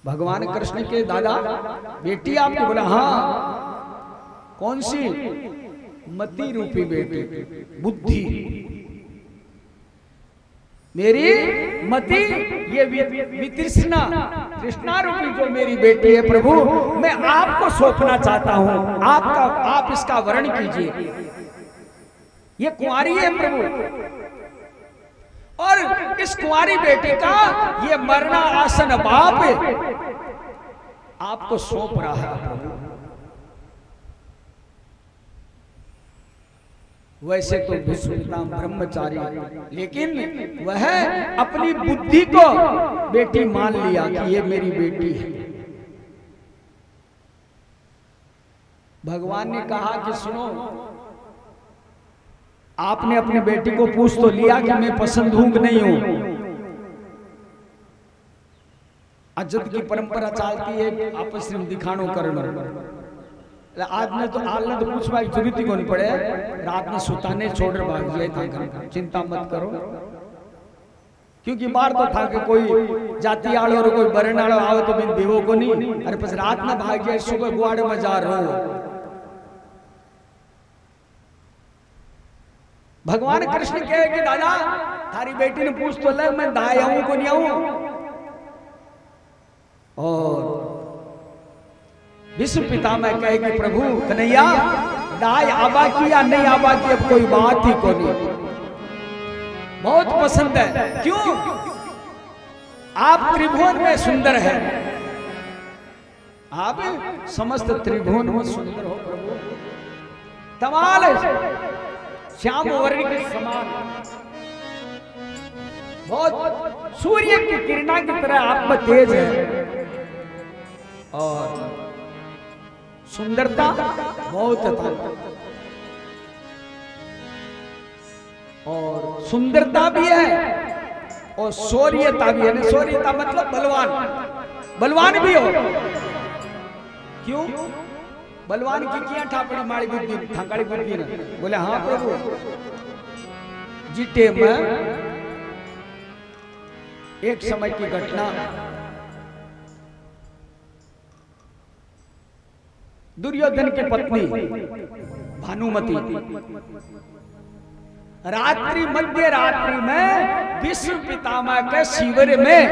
भगवान कृष्ण के दादा बेटी आपकी? बोला हाँ। कौन सी? मति रूपी बेटी, बुद्धि। मेरी मति, ये वितृष्णा, तृष्णा रूपी जो मेरी बेटी है प्रभु, मैं आपको सौंपना चाहता हूं। आप इसका वर्ण कीजिए। ये कुंवारी है प्रभु, और इस कुंवारी बेटे का ये मरना आसन बाप आपको सौंप रहा है प्रभु। वैसे तो विश्वपिता ब्रह्मचारी, लेकिन वह अपनी बुद्धि को बेटी मान लिया कि ये मेरी बेटी है। भगवान ने कहा कि सुनो, आपने अपनी बेटी को पूछ तो लिया कि मैं पसंद हूं कि नहीं हूं। अजद की परंपरा चलती है आपस में दिखानो करनो। आज ने तो आलने तो पूछवा की जरूरत ही नहीं पड़े, रात में सुताने छोड़ भाग जाए था। चिंता मत करो, क्योंकि बाहर तो था कि कोई जाति आलो और कोई बरन आलो आओ तो बिन देवो को नहीं। अरे बस रात में भाग जाए, सुबह गुआड़े में जा रहा हूं। भगवान कृष्ण कहे कि दादा थारी बेटी ने पूछ तो ले, मैं दाई आऊं को नहीं आऊं। और विश्व पिता में कहे कि प्रभु कन्हैया, दाई आबा की या नहीं आबा की अब कोई बात ही को नहीं, बहुत पसंद है। क्यों? आप त्रिभुवन में सुंदर है, आप समस्त त्रिभुवन में सुंदर हो प्रभु। कमाल है, श्याम वर्ण के समान, बहुत सूर्य की किरणा की तरह आप में तेज है, और सुंदरता बहुत था, और सुंदरता भी है और शौर्यता भी है। शौर्यता मतलब बलवान, बलवान भी हो। क्यों? बलवान की किया ठापड़ी माड़ी बुद्धि, ठाकाड़ी बुद्धि ने। बोले हाँ प्रभु, जीते में एक समय की घटना, दुर्योधन की पत्नी भानुमति रात्रि, मध्य रात्रि में विश्व पितामह के शिविर में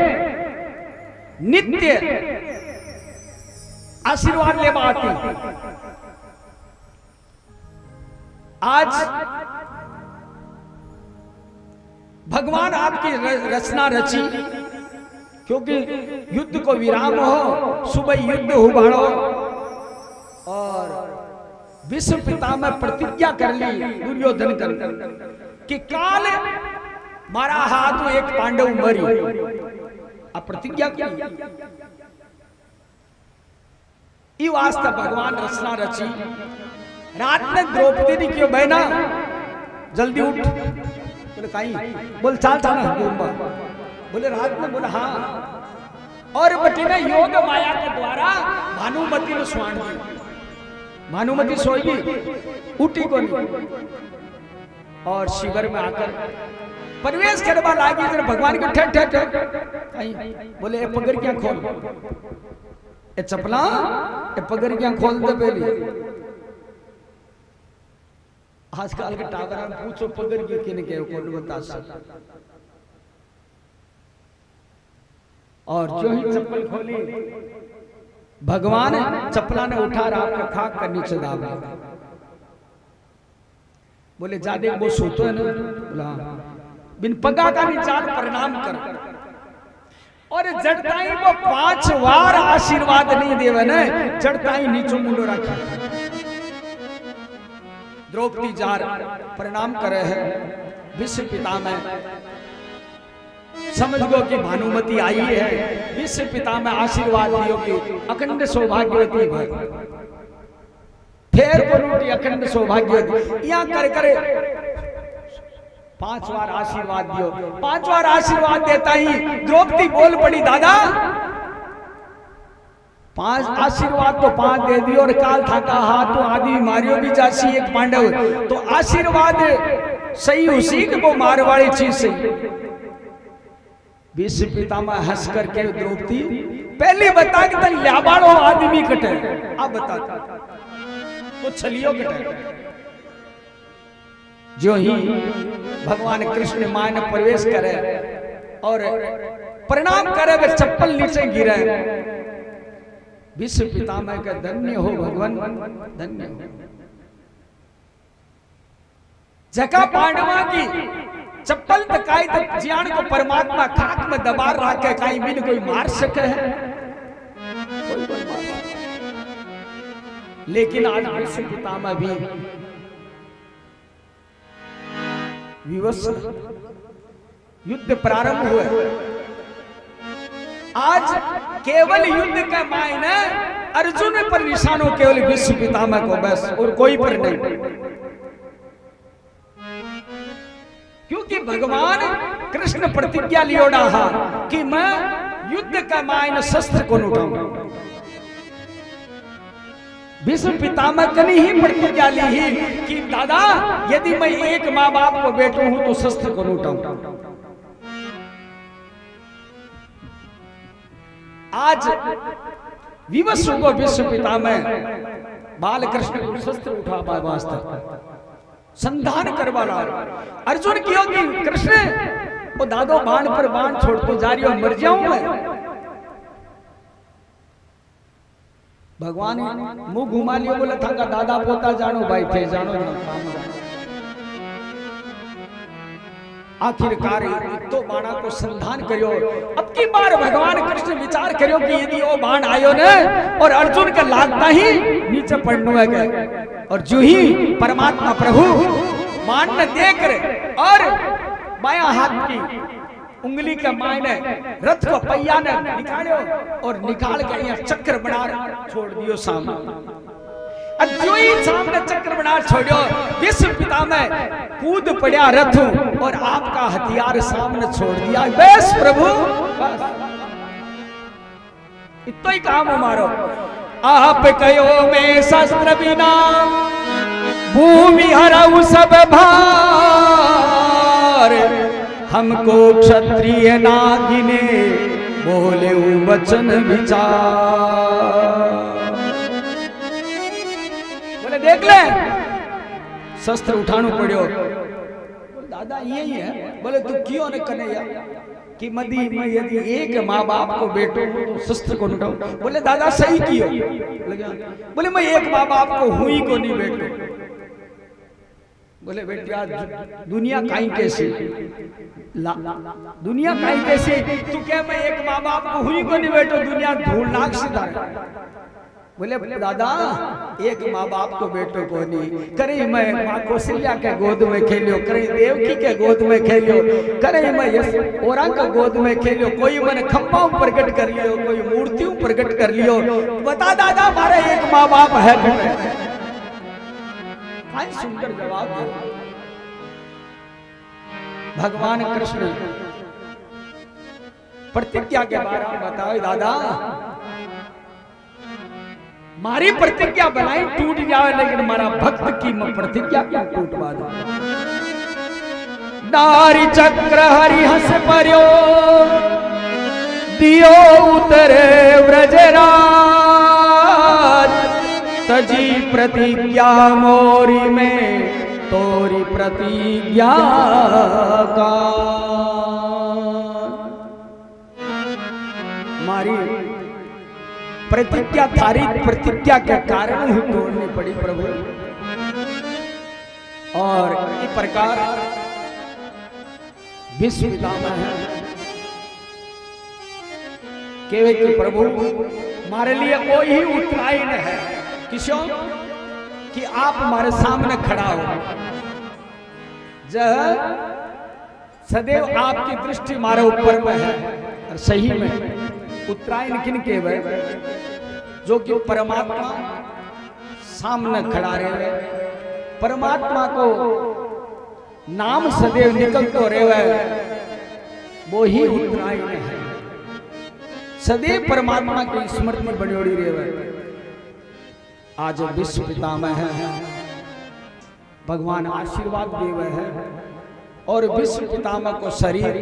नित्य आशीर्वाद ले आती। आज भगवान आपकी रचना रची, क्योंकि युद्ध को विराम हो, सुबह युद्ध उभाड़ो, और विश्व पितामह प्रतिज्ञा कर ली दुर्योधन कर कि काल मारा हाथ एक पांडव मरी। अब प्रतिज्ञा की वास्तव भगवान रचना रची। रात में द्रौपदी ने क्यों बहना जल्दी उठ, बोले कहीं, बोल चाल चाल गोम्बा, बोले रात में, बोले हाँ। और बटी ने योग माया के द्वारा भानुमति ने स्वान दी। भानुमति सोएगी, उठी को नहीं, और शिविर में आकर प्रवेश करवा लागी। जरा भगवान को ठहर ठहर ठहर, बोले पगड़ क्या खोल, ए चपला, ए पगड़ क्या खोल दे पहले। आजकल के टावर में पूछो पगड़ के किने के कौन बता सकता। और जो ही चप्पल खोली, भगवान चप्पला ने उठा आपके खाक का नीचे दाबा। बोले जादे वो सोतो है ना, बोला बिन पगा का निचान प्रणाम कर। और जड़ताई वो 5 बार आशीर्वाद नहीं देवे ने, जड़ताई नीचो मुंडो रखे। द्रौपदी जार प्रणाम करे है। विश्व पितामह समझ गो कि भानुमति आई है, विश्व पितामह आशीर्वाद दियो कि अखंड सौभाग्यवती भय। फेर बोलूटी अखंड सौभाग्यवती, यहाँ कर करे 5 बार आशीर्वाद दियो। 5 बार आशीर्वाद देता ही द्रौपदी बोल पड़ी, दादा 5 आशीर्वाद तो 5 दे दियो, और काल था का हाथ तो आदि मारियो भी जासी एक पांडव, तो आशीर्वाद सही उसी के वो मारवाड़ी चीज सही। विश्व पितामह हंस करके द्रौपदी पहले बता कि तन ल्याबाड़ो आदमी कटे, अब बता तो छलियो कटे। जो ही भगवान कृष्ण मां ने प्रवेश करे और प्रणाम करे, वे चप्पल नीचे गिरे। विश्व पितामह का धन्य हो भगवान, धन्य हो। जका पांडवा की चप्पल तकाई तक जियान को परमात्मा खाक में दबा रहा के कहीं भी कोई मार सके है, कोई मार। लेकिन आज विश्व पितामह भी विवश, युद्ध प्रारंभ हुए। आज केवल युद्ध का मायने अर्जुन पर निशान हो, केवल विश्व पितामह को बस, और कोई पर नहीं। क्योंकि भगवान कृष्ण प्रतिज्ञा लियो रहा कि मैं युद्ध का मायने शस्त्र को उठाऊंगा। विश्व पितामह कनी ही प्रतिज्ञा ली ही कि दादा यदि मैं एक माँ बाप को बेटो हूं तो शस्त्र को उठाऊंगा। आज विवश हो विश्व पितामह बाल कृष्ण को शस्त्र उठा वास्ते संधान करवा रहा। अर्जुन क्यों कि कृष्ण वो दादो बाण पर बाण छोड़ते जा रही हो, मर जाऊं मैं। भगवान मुंह घुमा लियो, बोले था दादा पोता जानो भाई थे जानो आखिरकार तो बाणा को संधान करियो। अब की बार भगवान कृष्ण विचार करियो कि यदि वो बाण आयो ने और अर्जुन का लागता ही नीचे पड़ने गए, और जो ही परमात्मा प्रभु बाण ने देख रहे और बायां हाथ की उंगली के मायने रथ को पहिया ने निकालो और निकाल के यहाँ चक्र बना छोड़ दियो सामने। जो ही सामने चक्र बना छोड़ो, विश्व पितामह कूद पड़ा रथ और आपका हथियार सामने छोड़ दिया। बस प्रभु बस इतना ही काम हमारो। आप कहो में शस्त्र बिना भूमि हराऊ सब भार, हमको क्षत्रिय ना गिने बोले वचन विचार। बोले देख ले शस्त्र उठानो पड़ो। दादा यही है। बोले तू क्यों ने कन्हैया कि मदी में यदि एक माँ बाप को बेटो तो शस्त्र को उठाऊं। बोले दादा सही कियो। बोले मैं एक माँ बाप को हुई को नहीं बेटो। बोले बेटिया दुनिया काई कैसी, दुनिया काई कैसी, तू क्या मैं एक माँ बाप को हुई को नहीं बेटो, दुनिया धूल नाक सीधा। बोले दादा एक माँ बाप को बेटो को नहीं करे, मैं माँ कौशल्या के गोद में खेलियो, करे देवकी के गोद में खेलियो, करे मैं औरा के गोद में खेलियो, कोई मैंने खम्भा प्रकट कर लियो, कोई मूर्ति प्रकट कर लियो। बता दादा हमारा एक माँ बाप है। आई सुंदर जवाब दो। भगवान कृष्ण प्रतिज्ञा के बारे में बताओ। दादा मारी प्रतिज्ञा बनाई टूट जाए, लेकिन हमारा भक्त की प्रतिज्ञा क्यों टूटवा दो। नारी चक्र हरि हंस पर्यो दियो उतरे व्रजराज, तजी प्रतिज्ञा मोरी में तोरी प्रतिज्ञा का। मारी प्रतिज्ञा थारी प्रतिज्ञा के कारण ही तोड़नी पड़ी प्रभु। और इस प्रकार विश्व पितामह है केवल कि प्रभु हमारे लिए वो ही उत्तरायण है। किसो कि आप हमारे सामने खड़ा हो, जब सदैव आपकी दृष्टि हमारे ऊपर में है। और सही में उत्तरायण किन के वे जो कि परमात्मा सामने खड़ा रहे, परमात्मा को नाम सदैव निकलतो रहे, वो ही उत्तरायण है। सदैव परमात्मा की स्मृति बनी रहे। आज विश्व पितामह है, भगवान आशीर्वाद देवे है और विश्व पितामह को शरीर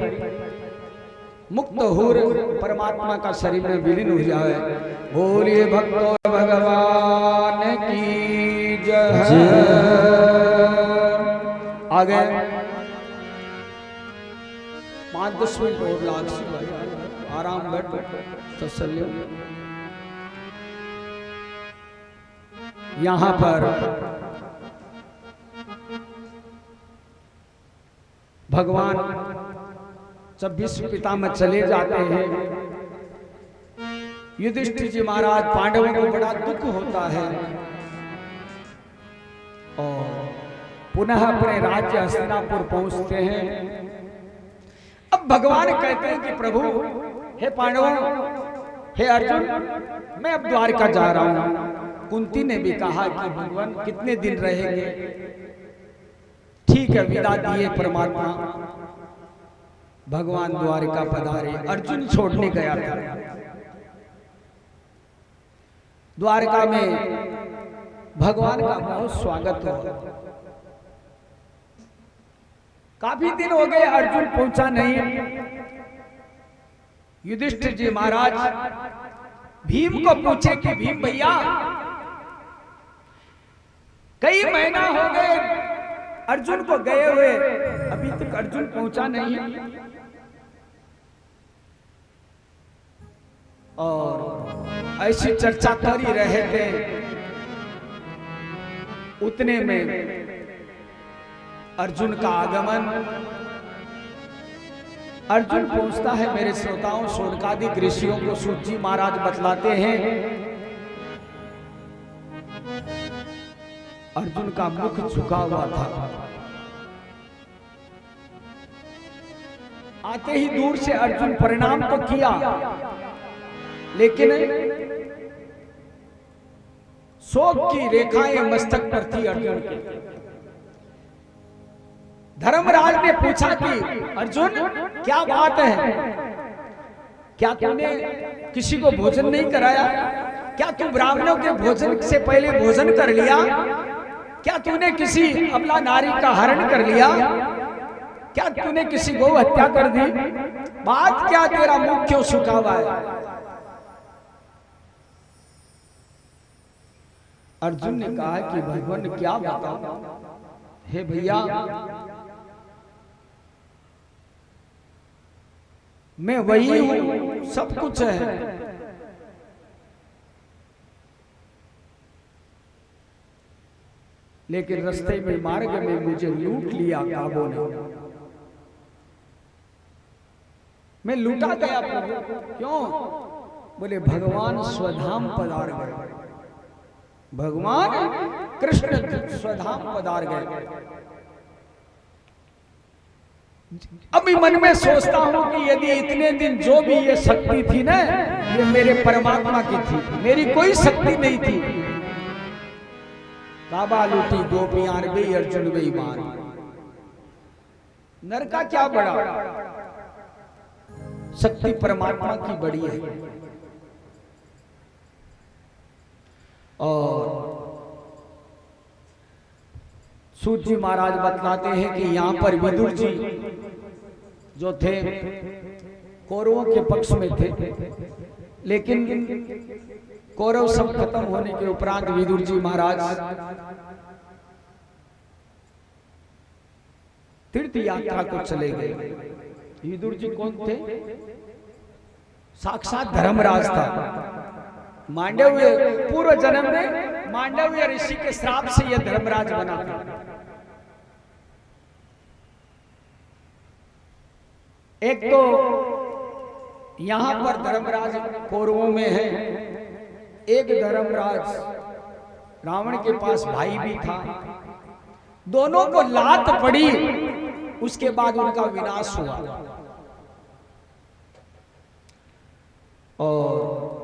मुक्त हो परमात्मा का शरीर में विलीन हो जाए। बोलिए भक्तों भगवान की जय। आगे 5-10 मिनट और लाख से भाई आराम बैठ तसल्ली। यहाँ पर भगवान जब विश्व पिता में चले जाते हैं, युधिष्ठिर जी महाराज पांडवों को बड़ा दुख होता है और पुनः अपने राज्य हस्तिनापुर पहुंचते हैं। अब भगवान कहते हैं कि प्रभु हे पांडवों, हे अर्जुन, मैं अब द्वारका जा रहा हूं। कुंती ने भी कहा कि भगवान कितने दिन रहेंगे? ठीक है, विदा दिए परमात्मा। भगवान द्वारका पधारे। अर्जुन छोड़ने गया था। द्वारका में भगवान का बहुत स्वागत हुआ। काफी दिन हो गए अर्जुन पहुंचा नहीं। युधिष्ठिर जी महाराज भीम को पूछे कि भीम भैया, कई महीना हो गए अर्जुन को गए हुए, अभी तक अर्जुन पहुंचा नहीं। और ऐसी चर्चा कर ही रहे थे, उतने में अर्जुन का आगमन। अर्जुन पहुंचता है। मेरे श्रोताओं, शौनकादिक ऋषियों को सूत जी महाराज बतलाते हैं अर्जुन का मुख झुका हुआ था। आते ही दूर से अर्जुन प्रणाम तो किया, लेकिन शोक की रेखाएं मस्तक पर थी अर्जुन के। धर्मराज ने पूछा कि अर्जुन क्या बात है? क्या तूने किसी को भोजन नहीं कराया? क्या तू ब्राह्मणों के भोजन से पहले भोजन कर लिया? क्या तूने किसी अबला नारी का हरण कर लिया? क्या तूने किसी गौ हत्या कर दी? बात क्या, तेरा मुख क्यों सूखा हुआ है? अर्जुन ने कहा कि भगवान क्या बताऊं? हे भैया, मैं वही हूं, सब कुछ है, लेकिन रास्ते में मार्ग में मुझे लूट लिया काबू ने। मैं लूटा गया प्रभु। क्यों? बोले भगवान स्वधाम पधार गए। भगवान कृष्ण स्वधाम पधार गए। अभी मन में सोचता हूं कि यदि इतने दिन जो भी ये शक्ति थी ना, ये मेरे परमात्मा की थी, मेरी कोई शक्ति नहीं थी। काबा लूटी गोपियां गई, अर्जुन गई मार। नर का क्या बड़ा, शक्ति परमात्मा की बड़ी है। और सूत जी महाराज बतलाते हैं कि यहाँ पर विदुर जी जो थे कौरवों के पक्ष में थे, लेकिन कौरव सब खत्म होने के उपरांत विदुर जी महाराज तीर्थ यात्रा को चले गए। विदुर जी कौन थे? साक्षात धर्मराज था। मांडव्य पूर्व जन्म में मांडव्य ऋषि के श्राप से यह धर्मराज बना था। एक तो यहां पर धर्मराज कौरवों में है, एक धर्मराज रावण के पास भाई भी था। दोनों को लात पड़ी, उसके बाद उनका विनाश हुआ। और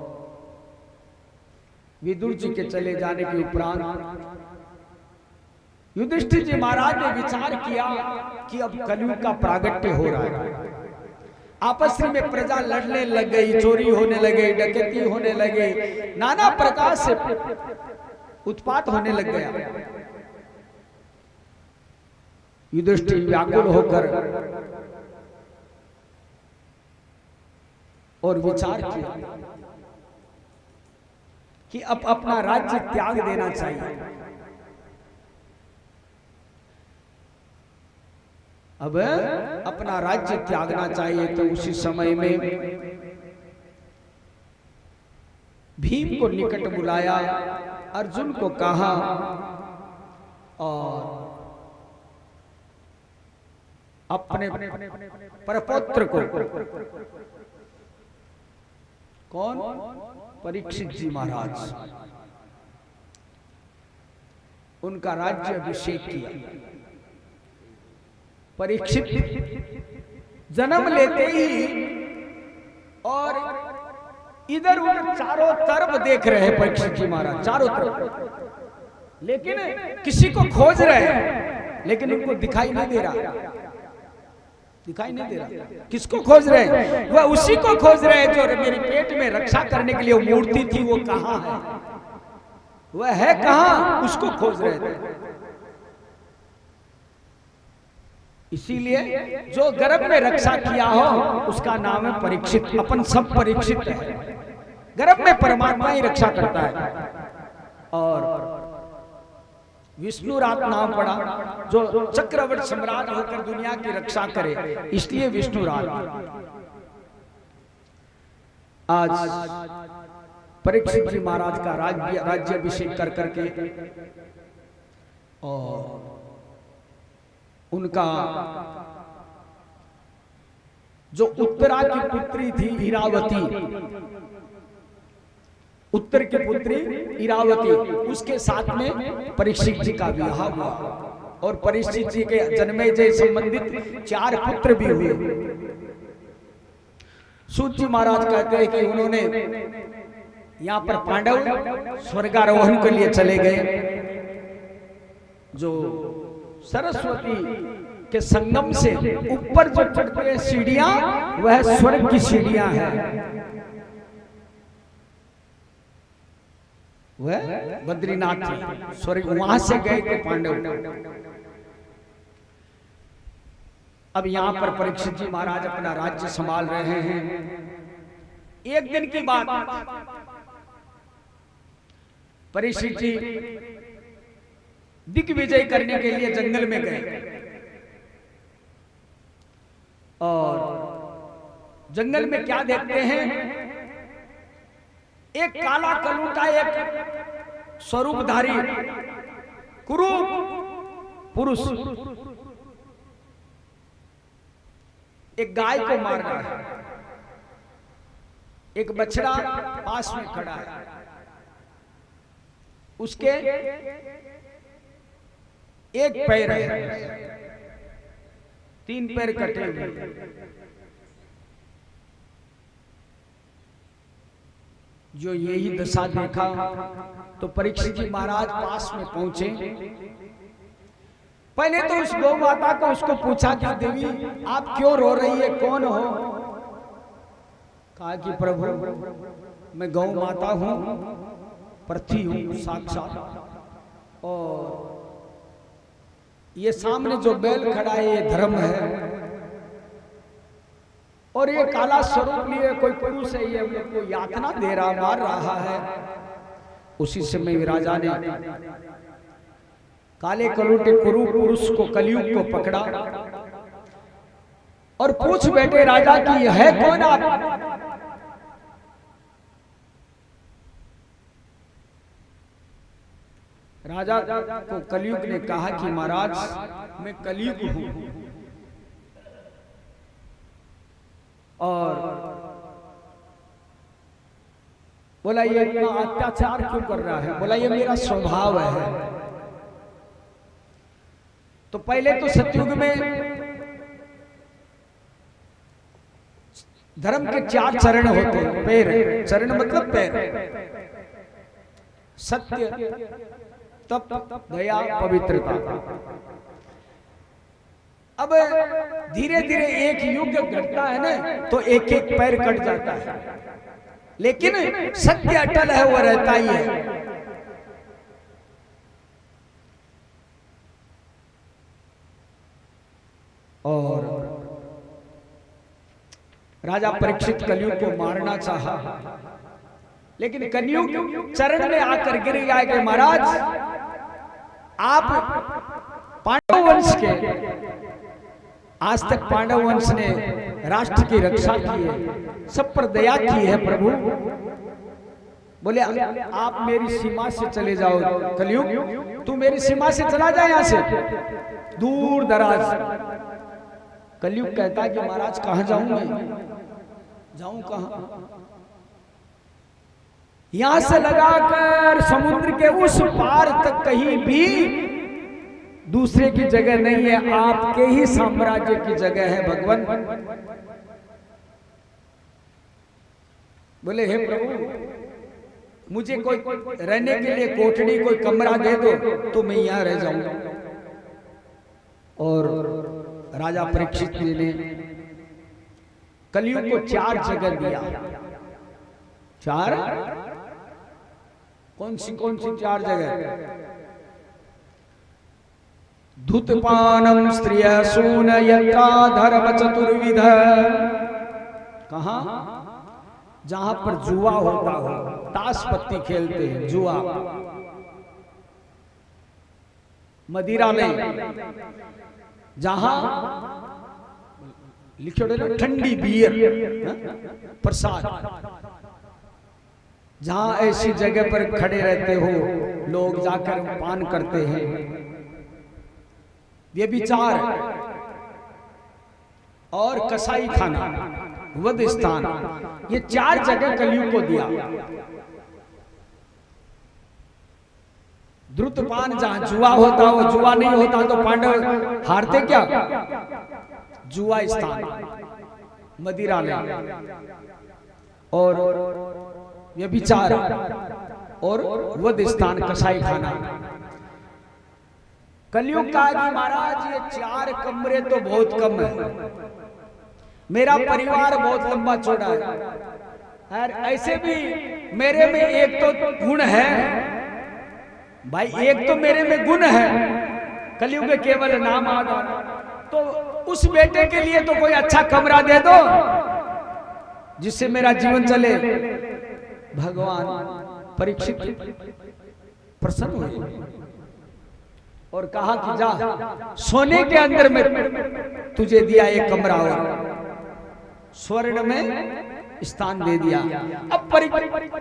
विदुर जी के चले जाने के उपरांत युधिष्ठिर जी महाराज ने विचार किया कि अब कलयुग का प्रागट्य हो रहा है। आपस में प्रजा लड़ने लग गई, चोरी होने लगे, डकैती होने लगे, नाना प्रकार से उत्पात होने लग गया। युधिष्ठिर व्याकुल होकर और विचार किया कि अब अपना राज्य त्याग देना चाहिए। अब अपना राज्य त्यागना चाहिए। तो उसी समय में भीम को निकट बुलाया, अर्जुन को कहा और अपने परपौत्र को, कौन, परीक्षित जी महाराज, उनका राज्य अभिषेक किया। परीक्षित जन्म लेते ही और इधर उधर चारों तरफ देख रहे हैं परीक्षित जी महाराज, चारों तरफ, लेकिन किसी को खोज रहे हैं, लेकिन उनको दिखाई नहीं दे रहा, दिखाई नहीं दे रहा। किसको खोज रहे हैं? वह उसी को खोज रहे हैं जो मेरे पेट में रक्षा करने के लिए मूर्ति थी, वो कहाँ है, वह है कहाँ, उसको खोज रहे थे। इसीलिए जो गर्भ में रक्षा किया हो उसका नाम है परीक्षित। अपन सब परीक्षित है, गर्भ में परमात्मा ही रक्षा करता है। और विष्णुराज नाम पड़ा, जो चक्रवर्ती सम्राट होकर दुनिया की रक्षा करे, इसलिए विष्णुराज। आज परीक्षित जी महाराज का राज्य अभिषेक कर करके और उनका जो उत्तरा की पुत्री थी इरावती, उत्तर की पुत्री इरावती, उसके साथ में परीक्षित जी का विवाह हुआ और परीक्षित जी के जन्मेजय संबंधित 4 पुत्र भी हुए। सूत जी महाराज कहते हैं कि उन्होंने यहाँ पर पांडव स्वर्गारोहण के लिए चले गए। जो सरस्वती के संगम से ऊपर जो चढ़ते हैं सीढ़ियां, वह स्वर्ग की सीढ़ियां हैं। वह बद्रीनाथ स्वर्ग, वहां से गए थे पांडव। अब यहां पर परीक्षित जी महाराज अपना राज्य संभाल रहे हैं। एक दिन की बात, परीक्षित जी दिग्विजय करने के लिए जंगल में गए और जंगल में क्या देखते हैं, एक काला कलूटा, एक स्वरूपधारी कुरूप पुरुष एक गाय को मार रहा है। एक बछड़ा पास में खड़ा है, उसके एक पैर है, 3 पैर कटे हुए। जो यही दशा देखा तो परीक्षित जी महाराज पास में पहुंचे। पहले तो उस गौ माता को उसको पूछा कि देवी आप क्यों रो रही है, कौन हो? कहा कि प्रभु मैं गौ माता हूं, पृथ्वी हूं साक्षात, और ये सामने जो बैल खड़ा है ये धर्म है, और ये काला स्वरूप लिए कोई पुरुष है, ये हम लोग को यातना दे रहा, मार रहा है। उसी समय राजा ने काले कलूटे कुरूप पुरुष को, कलयुग को पकड़ा और पूछ बैठे राजा की है कौन आप? राजा को कलयुग ने कहा कि महाराज मैं कलयुग हूं, और बोला ये इतना अत्याचार क्यों कर रहा है? बोला ये मेरा स्वभाव है। तो पहले तो सतयुग में धर्म के 4 चरण होते हैं, पैर, चरण मतलब पैर, सत्य, तप, दया, पवित्रता। अब धीरे धीरे एक युग घटता है ना, तो एक एक पैर कट जाता है, लेकिन सत्य अटल है, वो रहता ही है। और राजा परीक्षित कलयुग को मारना चाहा, लेकिन कलयुग चरण में आकर गिर गया कि महाराज आप पांडव वंश के, आज तक पांडव वंश ने राष्ट्र की रक्षा की है, सब पर दया की है प्रभु। बोले आप मेरी सीमा से चले जाओ कलयुग, तू मेरी सीमा से चला जाए यहां से दूर दराज। कलयुग कहता है कि महाराज कहां जाऊं मैं, जाऊं कहां? यहां से लगाकर समुद्र के उस पार तक कहीं भी दूसरे की जगह नहीं है, आपके ही साम्राज्य की जगह है भगवान। बोले हे प्रभु मुझे कोई रहने के लिए कोठड़ी, कोई कमरा दे दो तो मैं यहां रह जाऊंगा। और राजा परीक्षित जी ने कलयुग को 4 जगह दिया। 4 कौन सी 4 जगह? धूतपानम स्त्रिय सून यथा धर्म चतुर्विध। कहा? जहां पर जुआ होता हो, ताश पत्ती खेलते हैं, जुआ, मदिरालय, जहां लिखो ठंडी बियर, प्रसाद, जहां ऐसी जगह पर खड़े रहते हो लोग जाकर पान करते हैं। व्यभिचार और कसाई खाना, वध स्थान, ये 4 जगह कलयुग को दिया। द्रुतपान जहां जुआ होता हो, जुआ नहीं होता तो पांडव हारते क्या? जुआ स्थान, मदिरालय और व्यभिचार और वध स्थान, कसाई खाना। कलयुग का कि महाराज ये 4 कमरे तो बहुत कम है, मेरा परिवार बहुत लंबा चौड़ा है, और ऐसे भी मेरे में एक तो गुण है भाई, एक तो मेरे में गुण है, कलयुग के केवल नाम आधार, तो उस बेटे के लिए तो कोई अच्छा कमरा दे दो जिससे मेरा जीवन चले। भगवान परीक्षित प्रसन्न हुए और कहा कि जा, सोने के अंदर में तुझे दिया एक कमरा और स्वर्ण में स्थान दे दिया। अब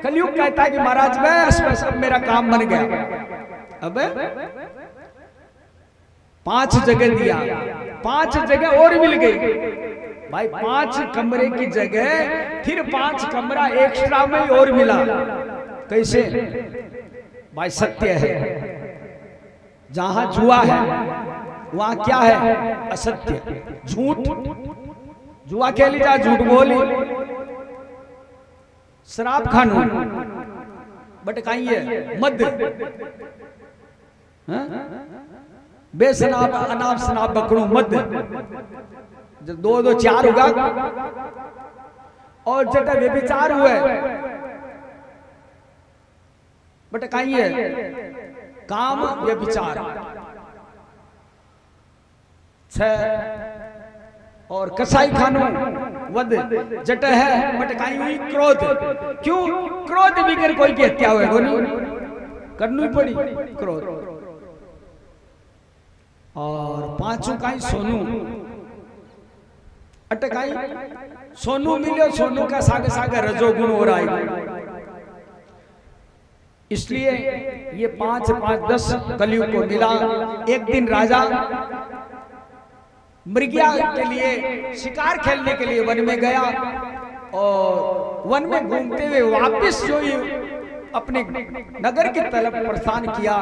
कलयुग कहता है कि महाराज बस मेरा काम बन गया। अब 5 जगह दिया, 5 जगह और मिल गई भाई, 5 कमरे की जगह फिर 5 कमरा एक्स्ट्रा में और मिला। कैसे भाई? सत्य है, जहां जुआ है वहां क्या है? असत्य, झूठ। जुआ खेली जा, झूठ बोली, शराब खानू, बटकाई है, मद, बेशनाब अनाब शनाब बकड़ू मद, जब 2 4 होगा। और जब व्यभिचार हुए, बटकाई है, काम व्यभिचार 6, और कसाई खानू वध, जट है मटकाई हुई क्रोध। क्यों? क्रोध बिगर कोई की हत्या हुए करनी पड़ी, क्रोध। और 5 का सोनू अटकाई, सोनू मिलो, सोनू का सागे सागे रजोगुण हो रहा है। इसलिए ये 5 5 10 कलयुग को मिला। एक दिन राजा मृगिया के लिए, शिकार खेलने के लिए वन में गया, और वन में घूमते हुए वापस जो ही अपने नगर की तरफ प्रस्थान किया,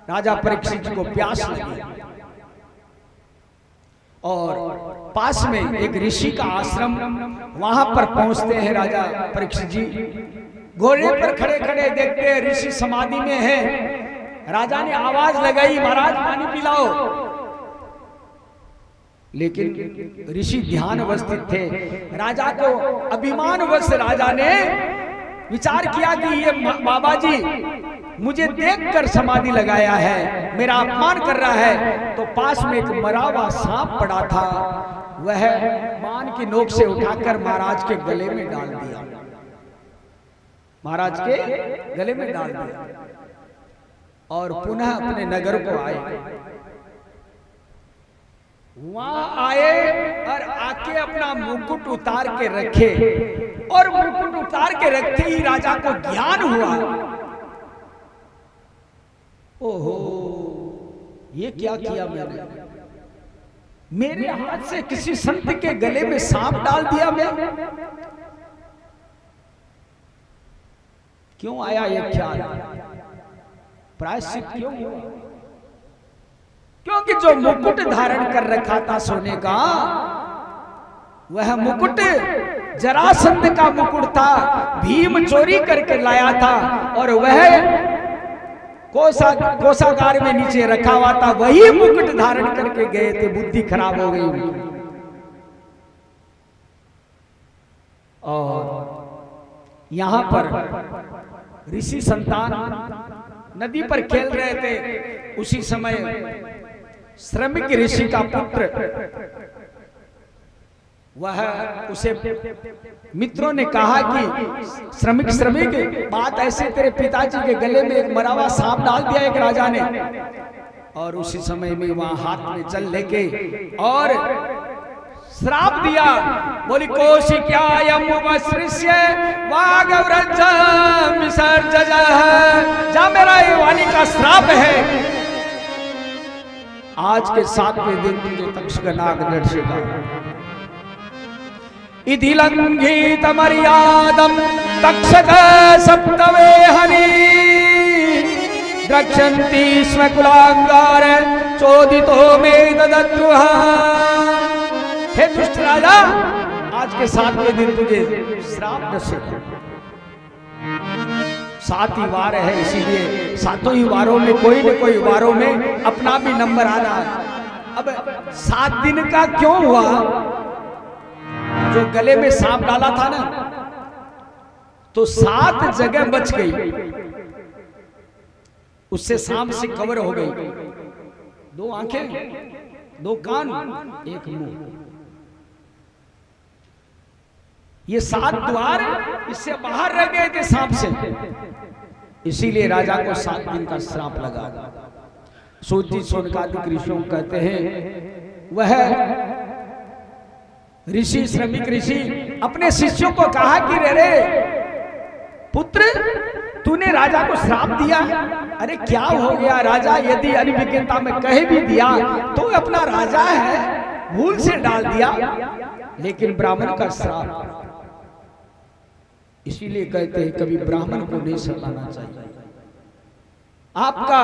राजा परीक्षित को प्यास लगी और पास में एक ऋषि का आश्रम, वहां पर पहुंचते हैं राजा परीक्षित जी। घोड़े पर खड़े खड़े देखते हैं ऋषि समाधि में है। राजा ने आवाज लगाई, महाराज पानी पिलाओ, लेकिन ऋषि ध्यान अवस्थित थे। राजा को अभिमानवश राजा ने विचार किया कि ये बाबा जी मुझे देखकर समाधि लगाया है, मेरा अपमान कर रहा है। तो पास में एक मरा हुआ सांप पड़ा था, वह मान की नोक से उठाकर महाराज के गले में डाल दिया, महाराज के गले में डाल दिया और पुनः अपने नगर को आए। वहां आए और आके अपना मुकुट उतार के रखे, और मुकुट उतार के रखते ही राजा को ज्ञान हुआ, ओहो ये क्या किया मैंने, मेरे हाथ से किसी संत के गले में सांप डाल दिया मैं। क्यों आया ये ख्याल, प्रायश्चित क्यों हुआ? क्योंकि जो मुकुट धारण कर रखा था सोने का, वह मुकुट जरासंध का मुकुट था, भीम चोरी करके लाया था और वह कोषागार में नीचे रखा हुआ था, वही मुकुट धारण करके गए थे। बुद्धि खराब हो गई और यहां पर ऋषि संतान नदी पर खेल रहे थे। उसी समय श्रमिक ऋषि का पुत्र, वह उसे मित्रों ने कहा कि श्रमिक बात ऐसे, तेरे पिताजी के गले में एक मरा हुआ सांप डाल दिया एक राजा ने। और उसी समय में वहां हाथ में जल लेके और श्राप दिया, बोली कोशिक्यायम उपसृष्य वागव्रज विसर्जज, जा मेरा ये वाणी का श्राप है, आज के 7वें दिन तुझे तक्षक नाग दर्शेगा। इति लंघित मर्यादम तक्षक सप्तवे हरि, द्रक्षन्ति स्म कुलांगार चोदितो में ददद्रुह। हे दुष्ट राजा, आज के 7वें दिन तुझे श्राप दर्शेगा। 7 ही वार है, इसीलिए 7 ही वारों में कोई न कोई वारों में अपना भी नंबर आ रहा है। अब 7 दिन का क्यों हुआ? जो गले में सांप डाला था ना, तो 7 जगह बच गई, उससे सांप से कवर हो गई। 2 आंखें, 2 कान, 1 मुंह, ये 7 द्वार इससे बाहर रह गए थे सांप से। इसीलिए राजा को 7 दिन का श्राप लगा। सूत जी सोनकादिक ऋषियों कहते हैं, वह ऋषि श्रमिक ऋषि अपने शिष्यों को कहा कि रे पुत्र, तूने राजा को श्राप दिया। अरे क्या हो गया राजा, यदि अनिविज्ञता में कह भी दिया तो अपना राजा है, भूल से डाल दिया, लेकिन ब्राह्मण का श्राप, इसीलिए कहते हैं कभी ब्राह्मण को नहीं सताना चाहिए। आपका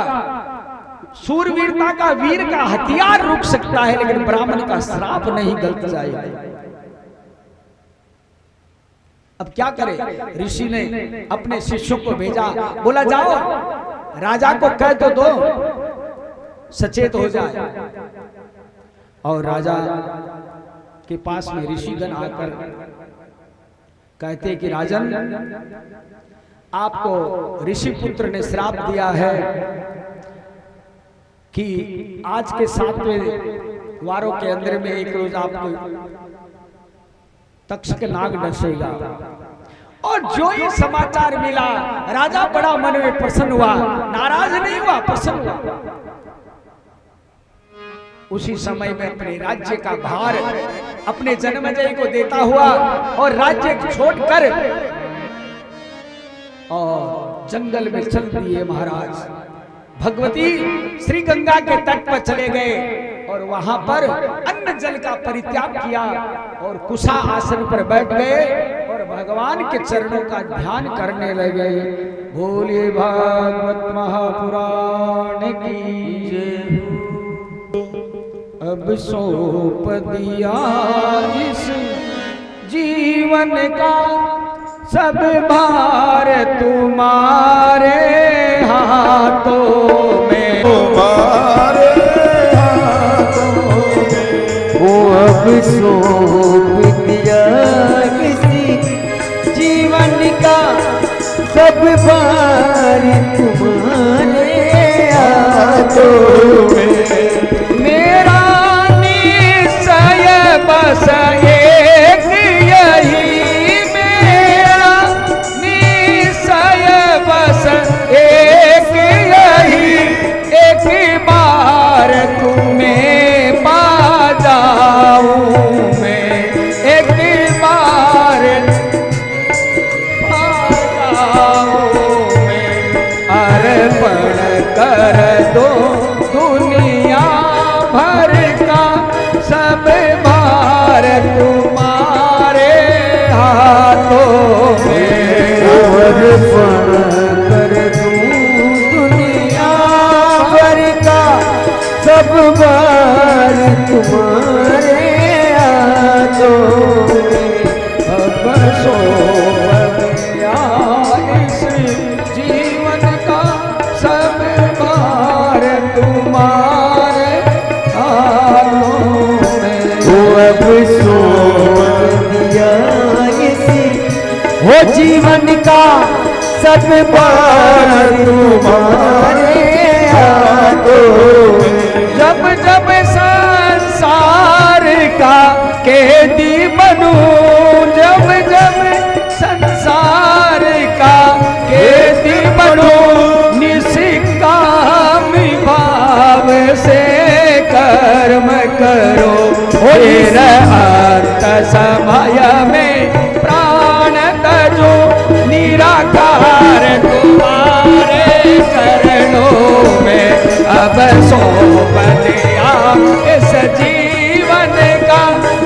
सूरवीरता का वीर का हथियार रुक सकता है, लेकिन ब्राह्मण का श्राप नहीं गलत जाएगा। अब क्या करे, ऋषि ने अपने शिष्यों को भेजा, बोला जाओ राजा को कह तो दो सचेत हो जाए। और राजा के पास में ऋषिगण आकर कहते कि राजन, आपको ऋषि पुत्र ने श्राप दिया है कि आज के 7वें वारों के अंदर में एक रोज आपको तक्षक नाग डसेगा। और जो ही समाचार मिला, राजा बड़ा मन में प्रसन्न हुआ, नाराज नहीं हुआ, प्रसन्न हुआ। उसी समय में अपने राज्य का भार अपने जन्मजय को देता हुआ और राज्य छोड़कर और जंगल में चल दिए महाराज। भगवती श्री गंगा के तट पर चले गए और वहां पर अन्न जल का परित्याग किया और कुशा आसन पर बैठ गए और भगवान के चरणों का ध्यान करने लगे। बोलिए भागवत महापुराण की जय। अब सौंप दिया इस जीवन का सब भार तुम्हारे हाथों में, तुम्हारे हाथों में। वो अब सौंप दिया इस जीवन का सब भार तुम्हारे तुम्हारे हाथों में। मेरा निश्चय बस एक यही, मेरा निश्चय बस एक यही, एक बार तुम्हें पा जाऊं मैं, एक बार पा जाऊं मैं। अर्पण कर दो दुनिया भर का सब भार तुम्हारे हाथों में। अर्पण कर दूं दुनिया भर का सब भार तुम्हारे हाथों में। अब सौंप दिया इस जीवन का सब भार तुम्हारे हाथों में। अब सौंप दिया इसी हो जीवन का सब भार तुम्हारे हाथों में। जब जब संसार का कैदी बनूं, जब जब संसार का कैदी बनूं, निष्काम भाव से कर्म करो। फिर अंत समय में प्राण तजो, निराकार तुम्हारे चरणों में। अब सौंप दिया इस जीवन का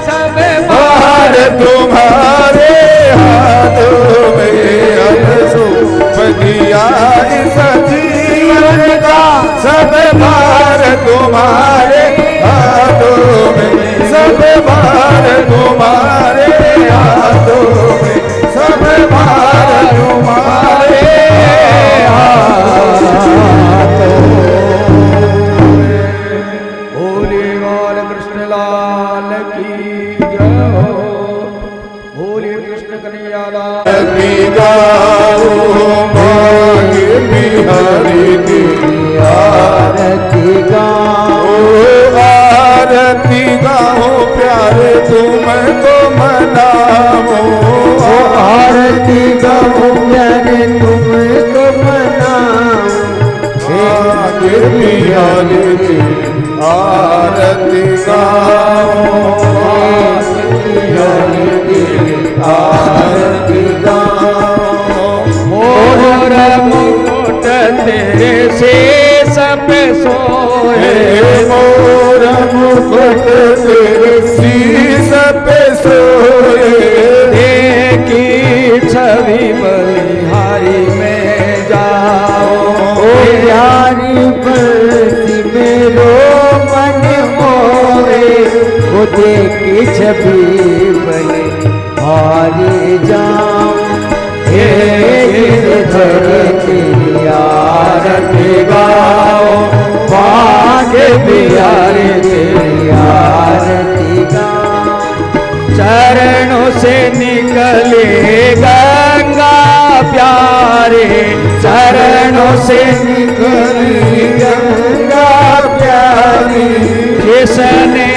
सब भार तुम्हारे हाथों में। अब सौंप दिया इस जीवन का सब भार तुम्हारे हाथों में। सब भार तुम्हारे हाथों में। सब भार तुम्हारे हाथों में। बोले बाल कृष्ण लाल की जय हो। बोले कृष्ण कन्हैया लाल की गाओ मांगे बिहारी की आरती गाओ। आरती गाओ प्यारे तुमको मनाओ। आरती गाओ प्यारे तुमको मनाओ। मांगे बिहारी की आरती गाओ। आरती गाओ। मोर मुकुट तेरे शेष पे सोए। मोर मुकुट तेरे शीश पे सोए। देखी छवि बलिहारी में जाओ। प्यारी बरसी मेरो मन मोरे। वो देखी छवि बने हारे जाऊं। हे गिरधर तेरी आरती गाओ। भाग्य बिहारी तेरी आरती गाओ। चरणों से निकले गंगा प्यारे। चरणों से निकली गंगा प्यारी। जिसने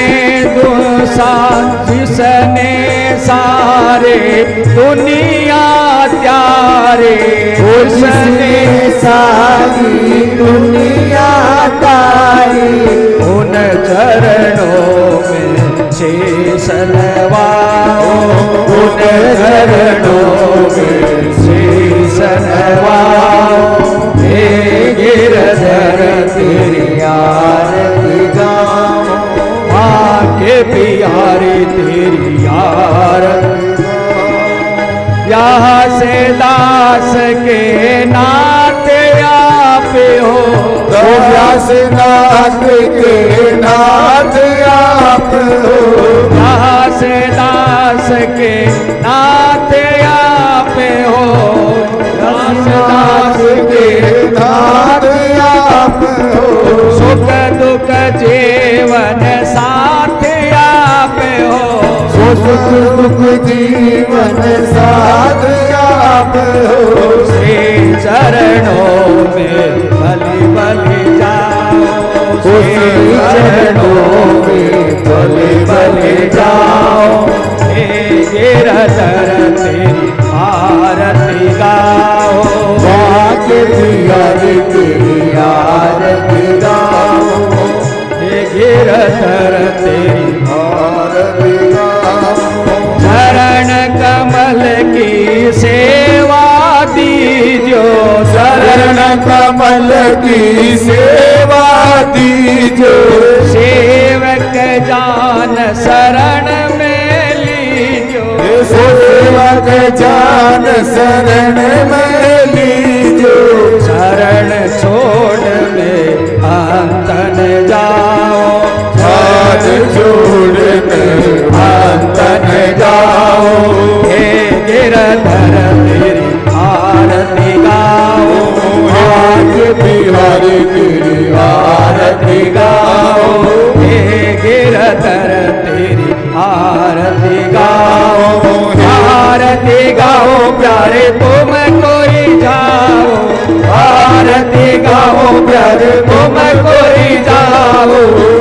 जिसने सारे दुनिया त्यारे। उसने सारी दुनिया तारी। उन चरणों में शेष नवाओ। उन चरणों में शेष नवाओ। हे गिरधर तेरी आरती गाओ। आके बिहारी तेरी आरती यहाँ से दास के नाते आप हो। व्यासनाथ के नाथ आप हो। यहाँ से दास के नाते आप हो। व्यासनाथ के नाथ आप हो। सुख दुख जीवन साथ आप हो। सुख दुख जीवन साथ आप हो। श्री चरणों में गिरधर तेरी आरती गाओ, भाग्य बिहारी तेरी आरती गाओ, हे गिरधर तेरी आरती गाओ। चरण कमल की सेवा दीजो, चरण कमल की सेवा दीजो, सेवक जान शरण में लीजो, सेवक जान शरण में लीजो, शरण छोड़ में अंतन जाओ, हाथ जोड़ में अंतन जाओ, हे गिरधर तेरी आरती गाओ, भाग्य बिहारी तेरी आरती गाओ, हे गिरधर तेरी आरती गाओ, आरती गाओ प्यारे तुम कोई जाओ, आरती गाओ प्यारे तुम कोई जाओ,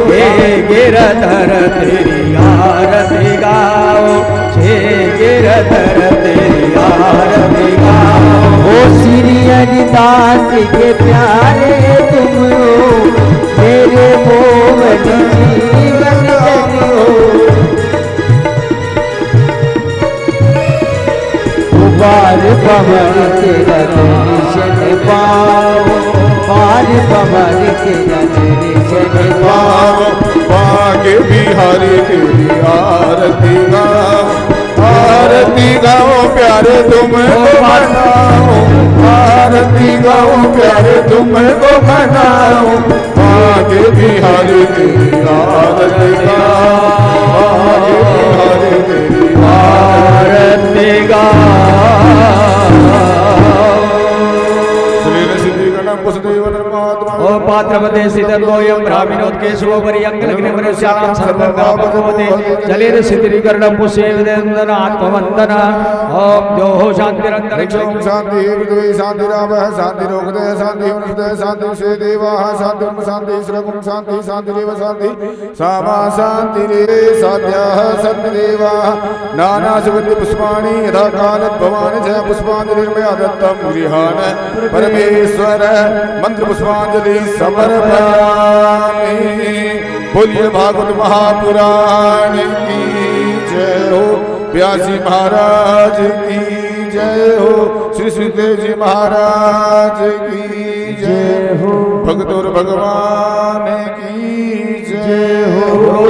हे गिरधर तेरी आरती गाओ, हे गिरधर तेरी आरती गाओ। ओ श्री हरिदास के प्यारे तुम हो, मेरे मोहन जीवन धन हो, बार पवन तेरा दर्शन पाओ, बार पवन तेरा दर्शन पाओ, भाग्य बिहारी तेरी आरती गाओ, आरती गाओ प्यारे तुमको मनाओ, आरती गाओ प्यारे तुमको मनाओ, भाग्य बिहारी तेरी आरती गाओ, भाग्य बिहारी तेरी आरती गाओ। ओ पात्रपते सिद्धर्गोयं ब्राह्मणोत्केशवोपरि अंगलग्निमनुष्याणां सर्वकामभवते जलेन सिद्धिकरणं पुष्येवन्दन आत्मवन्दन ओम द्योः शान्तिरन्तरिक्षं शांति पृथ्वी शांतिरावः शांतिरोगदः शांति वनस्पतयः शांति विश्वे देवाः शांति शांति श्रवं शांति शांतिरेव शांति सामा शांतिरे साध्याः सन्निदेवाः नानासुगन्धि पुष्पाणि यथा कालत् भवानि च पुष्पाञ्जलिर्मया दत्तं गृहाण परमेश्वर मंत्र पुष्पांजलि समर्पयामि। बोलिए भागवत महापुराण की जय हो, व्यासी महाराज की जय हो, श्री सुखदेव जी महाराज की जय हो, भगतोर भगवान की जय हो,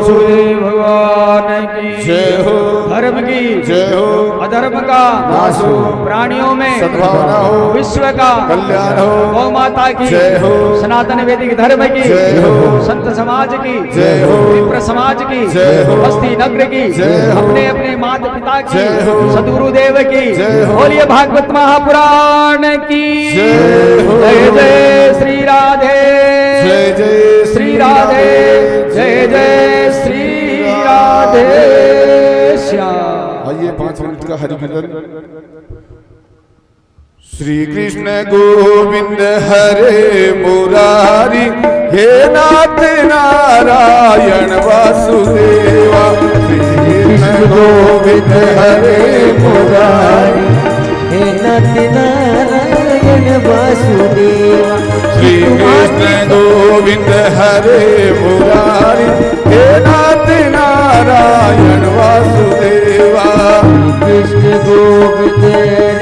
सुखदेव भगवान की जय हो, धर्म की जय हो, अधर्म का नाश हो, प्राणियों में सद्भावना हो, विश्व का कल्याण हो, गौ माता की जय हो, सनातन वैदिक धर्म की जय हो, संत समाज की जय हो, विप्र समाज की जय हो, बस्ती नगर की जय हो, अपने अपने माता पिता की जय हो, सदगुरुदेव की जय हो, बोलिए भागवत महापुराण की जय हो, जय जय श्री राधे, जय जय श्री राधे, जय जय श्री राधे श्याम। आइए 5 मिनट का हरि कीर्तन। श्री कृष्ण गोविंद हरे मुरारी, हे नाथ नारायण वासुदेवा, श्री कृष्ण गोविंद हरे मुरारी, हे नाथ नारायण वासुदेवा, श्री कृष्ण गोविंद हरे मुरारी, हे नाथ नारायण वासुदेवा, कृष्ण गोविंद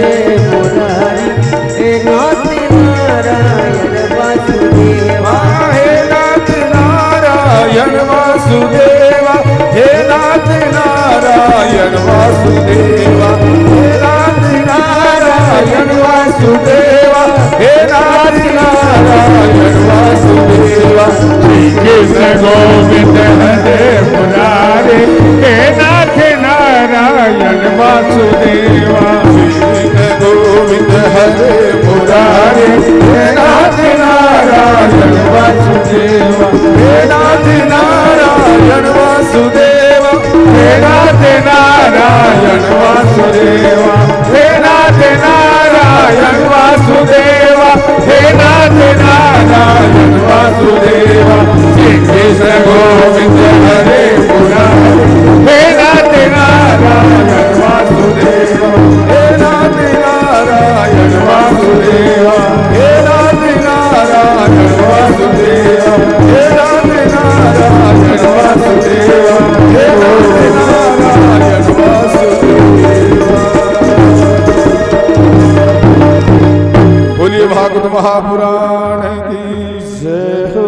रे मुरारी, हे नाथ नारायण वासुदेवा, हे नाथ नारायण वासुदेवा, हे नाथ नारायण वासुदेवा, हे नाथ नारायण वासुदेवा, हे नाथ नारायण वासुदेवा, श्री कृष्ण गोविंद हरे मुरारी, हे नाथ नारायण वासुदेवा, श्री कृष्ण भागवत महापुराण की जय हो।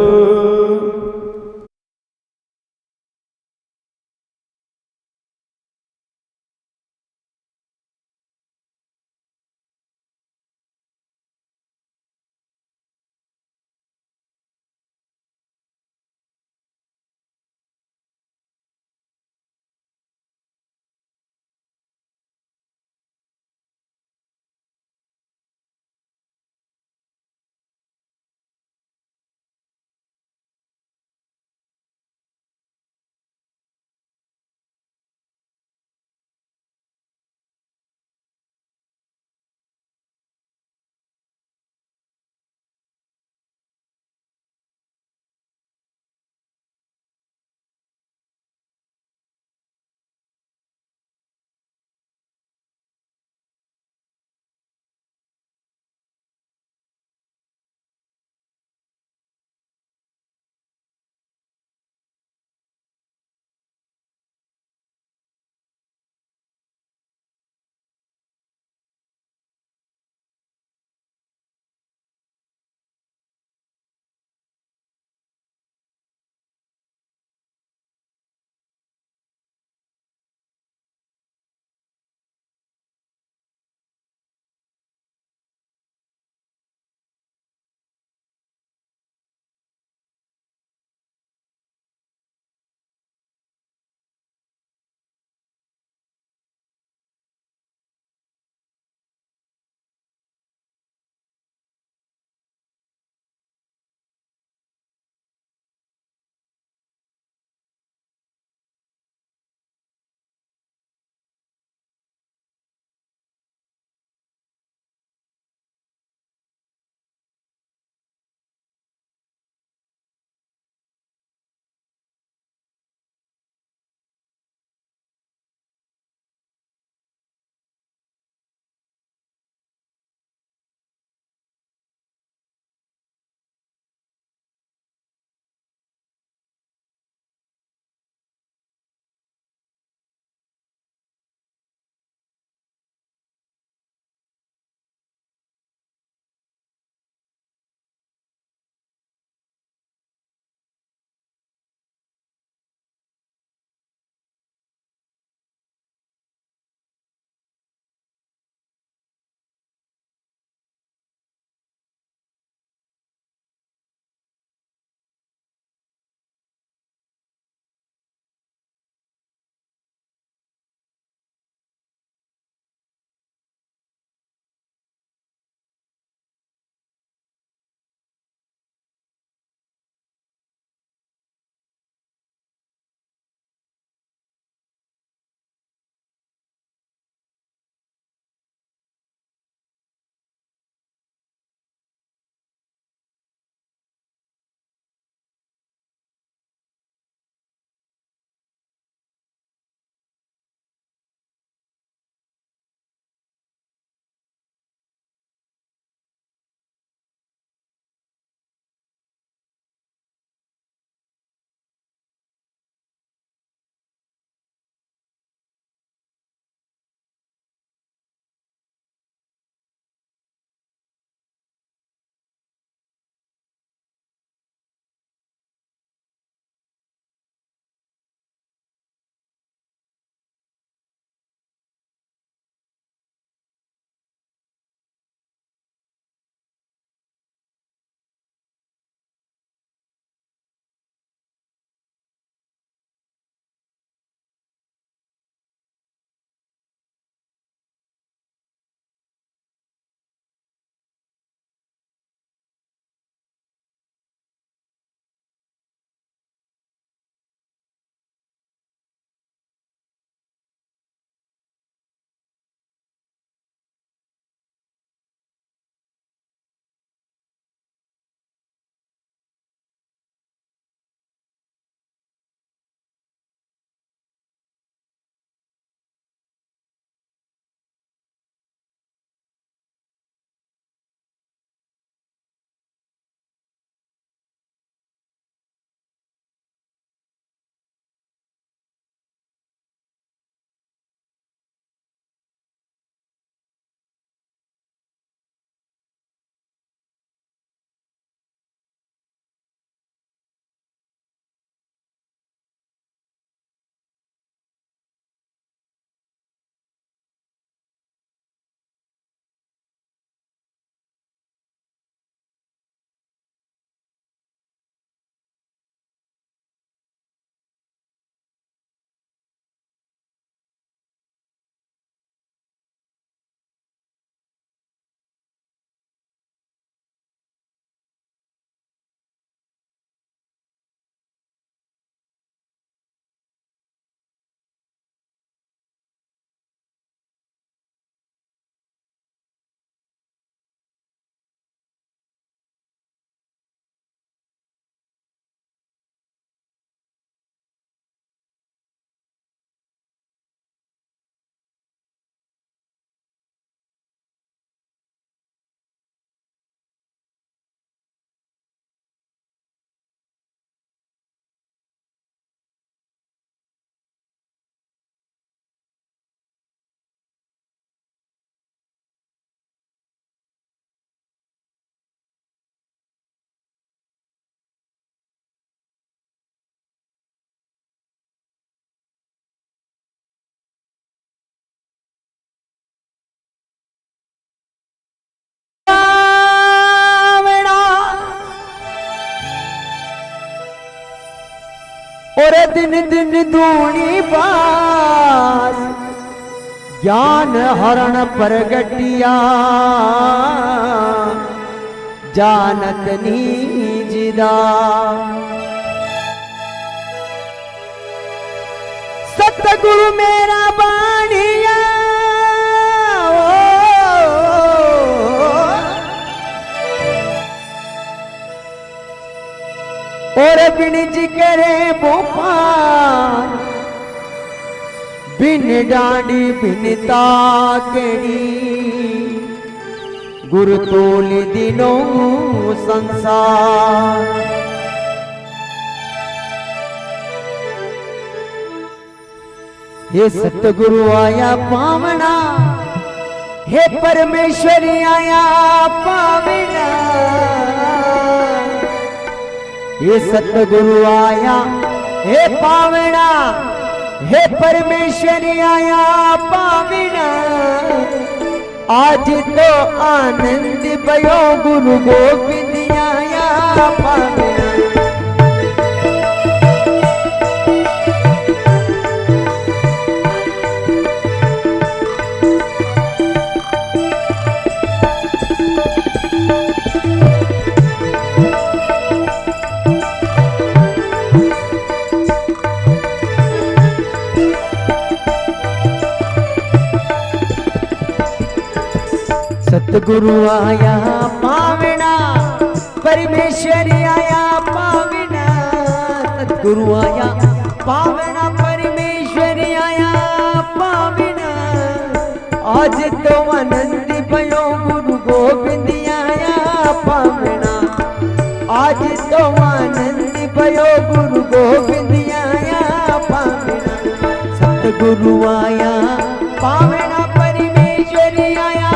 और दिन दिन दूनी बास ज्ञान हरण प्रगटिया जानत नीजिदा सतगुरु मेरा बाणिया और बिन जिक्रे भोपाल बिन डांडी बिन ताकड़ी गुरु तोल दिनों संसार हे सतगुरु आया पावना हे परमेश्वरी आया पावना ये सतगुरु आया हे पावना हे परमेश्वरी आया पावना आज तो आनंद भयो गुरु गोविंद आया पावना सतगुरु आया पावना परमेश्वरी आया पावना सतगुरु आया पावना परमेश्वरी आया पावना आज तो आनंद भयो गुरु गोविंद आया पावना आज तो आनंद भयो गुरु गोविंद आया पावना सतगुरु आया पावना परमेश्वरी आया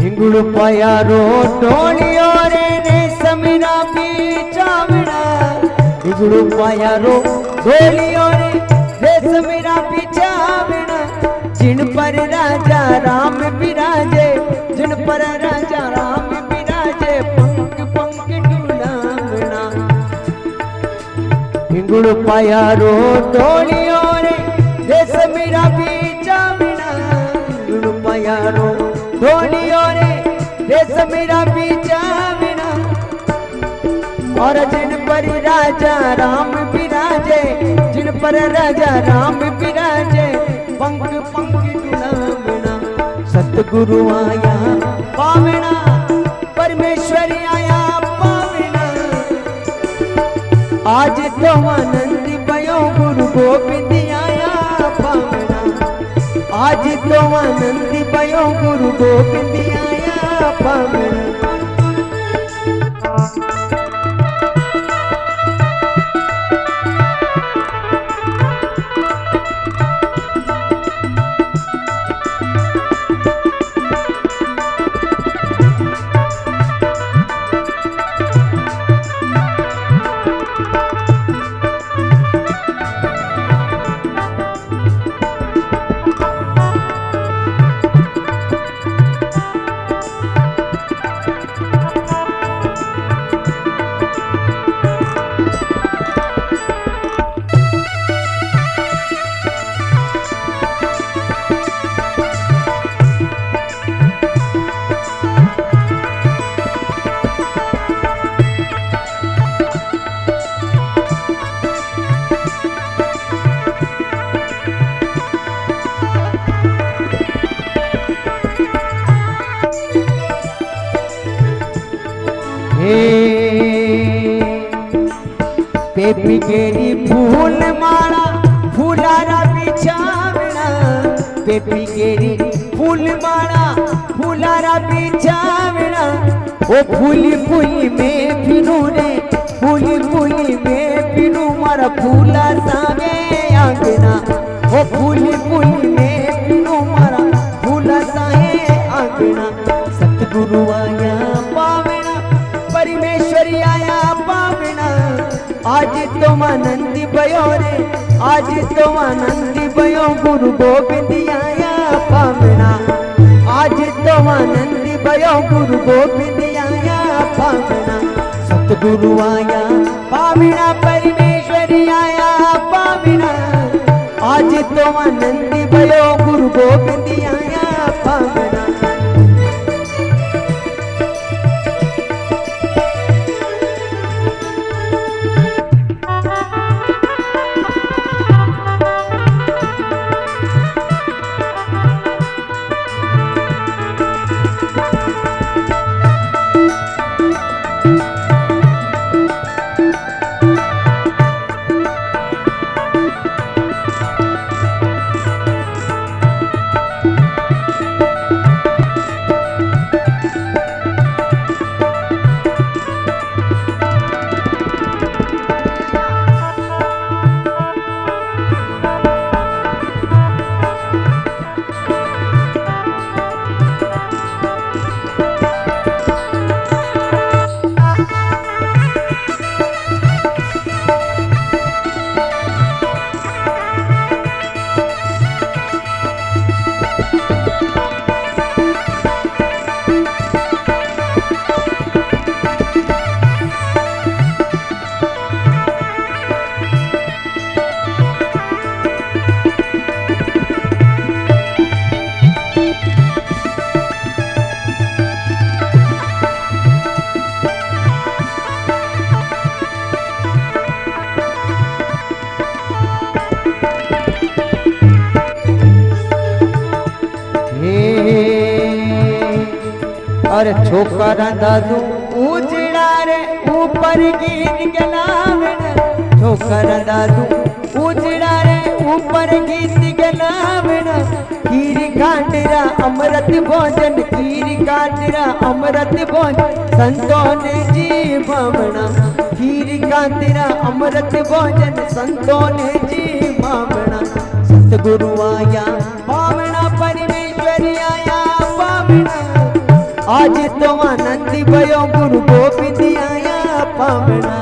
हिंगुड़ पाया रो टोलियो रे ने समीरा पीछावना हिंगुड़ पाया रो टोलियो रे समीरा पीछावना जिन पर राजा राम विराजे जिन पर राजा राम विराजे पंख पंख डुलावना हिंगुड़ पाया रो टोलियो रे समीरा पीछावना हिंगुड़ पाया रो टोलियो रे समीरा पीछावना और जिन पर राजा राम विराजे जिन पर राजा राम विराजे पंख पंख डुलावना सतगुरु आया पावना परमेश्वरी आया पावना आज तो आनंद भयो गुरु गोविंद आया पावना आज तो आनंद भयो गुरु गोविंद आया पावना हे पेपी केरी फूल माला फूलारा बिछावना पेपी केरी फूल माला फूलारा बिछावना ओ फूली फूली में फिनू रे फूली फूली में फिनू मारा फूला सावे आंगना ओ फूली फूली में फिनू मारा फूला साहे आंगना सतगुरु आया पावना परमेश्वरी आया पावना आज तो आनंदी भयो रे आज तो आनंदी भयो गुरु गोविंद आया पावना आज तो आनंदी भयो गुरु गोविंद आया पावना सतगुरु आया पावना परमेश्वरी आया पावना आज तो आनंदी भयो गुरु गोविंद आया पावना अरे छोकरा दादू उजड़ा रे ऊपर गिर गलावन छोकरा दादू उजड़ा रे ऊपर गिर गलावन खीर काटरा अमृत भोजन खीर काटरा अमृत भोजन संतों ने जी भावना खीर काटरा अमृत भोजन संतों ने जी भावना सतगुरु आया पावना परमेश्वरी आया पावना आज तो आनंदी भयो गुरु गोविंद आया पावना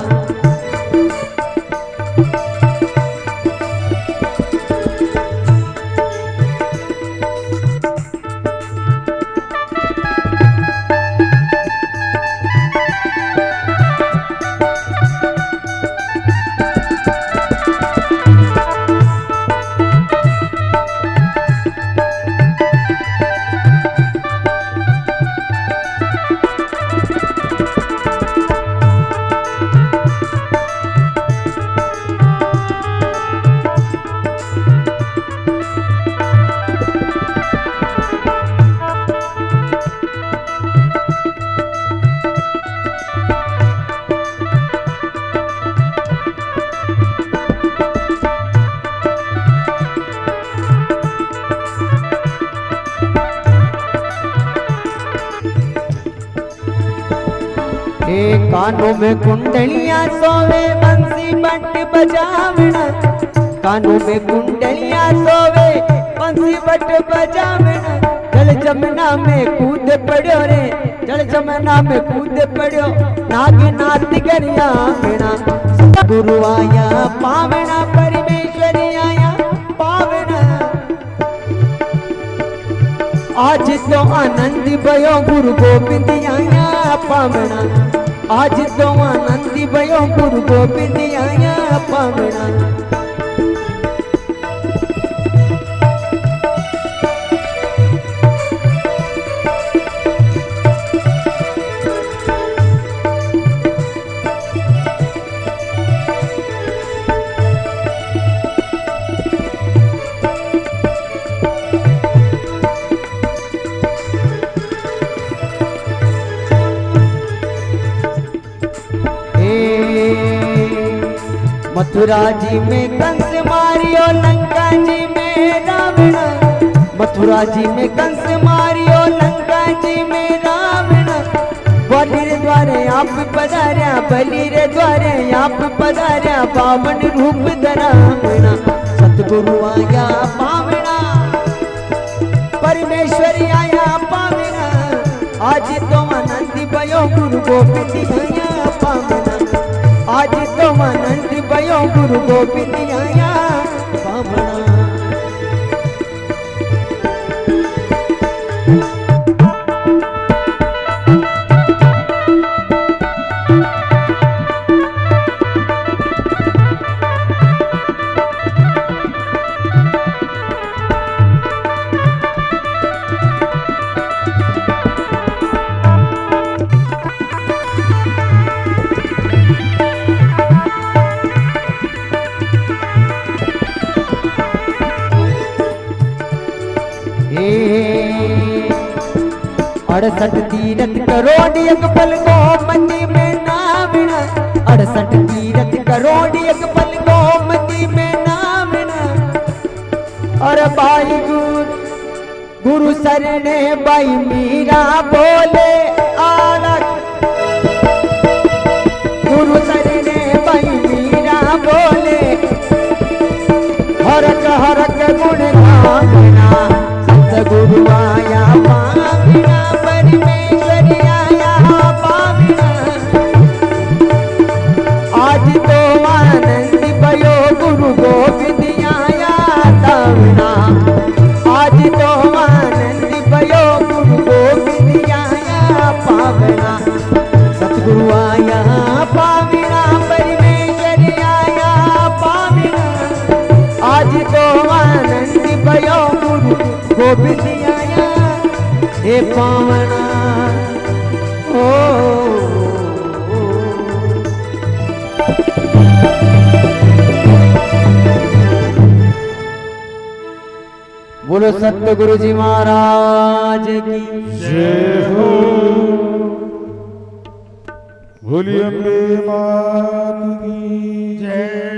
कानों में कुंडलियां सोवे बंसी बट बजावना कानों में कुंडलियां सोवे बंसी बट बजावना जल जमुना में कूद पड़ो रे जल जमुना में कूद पड़ो नागनाथ गरिया मेरा गुरु आया पावना परमेश्वरी आया पावना आज तो आनंद भयो गुरु गोविंद आया पावना आज तो आनंदी भयो गुरु गोविंद आया पावना मथुरा जी में कंस मारियो लंका जी में रावण, मथुरा जी में कंस मारियो लंका जी में रावण। बलि रे द्वारे आप पधार्या, बलि रे द्वारे आप पधार्या, पावन रूप धरावना, सतगुरु आया पावना, परमेश्वरी आया पावना। आज तो आनंद भयो गुरु गोविंद आया पावना, आज तो आनंद भयो गुरु गोविंद आया पावना। अड़सठ तीरथ करोड़ एक पल को मती में नाविण, 68 तीरथ करोड़ एक पल को मती में नाविण। और बाई गुरु सरने बाई मीरा बोले आलक, गुरु सरने बाई मीरा बोले हरक हरक गुण गावना, सतगुरु आया पावना, परमेश्वरी आया पावना। आज तो आनंद भयो गुरु गोविंद आया पावना, आज तो आनंद भयो गुरु गोविंद आया पावना, सतगुरु आया पावना, परमेश्वरी आया पावना। आज तो आनंद भयो गुरु गोविंद आया हे पावना। बोलो सतगुरु जी महाराज की जय हो। बोलिए अम्बे मात की जय।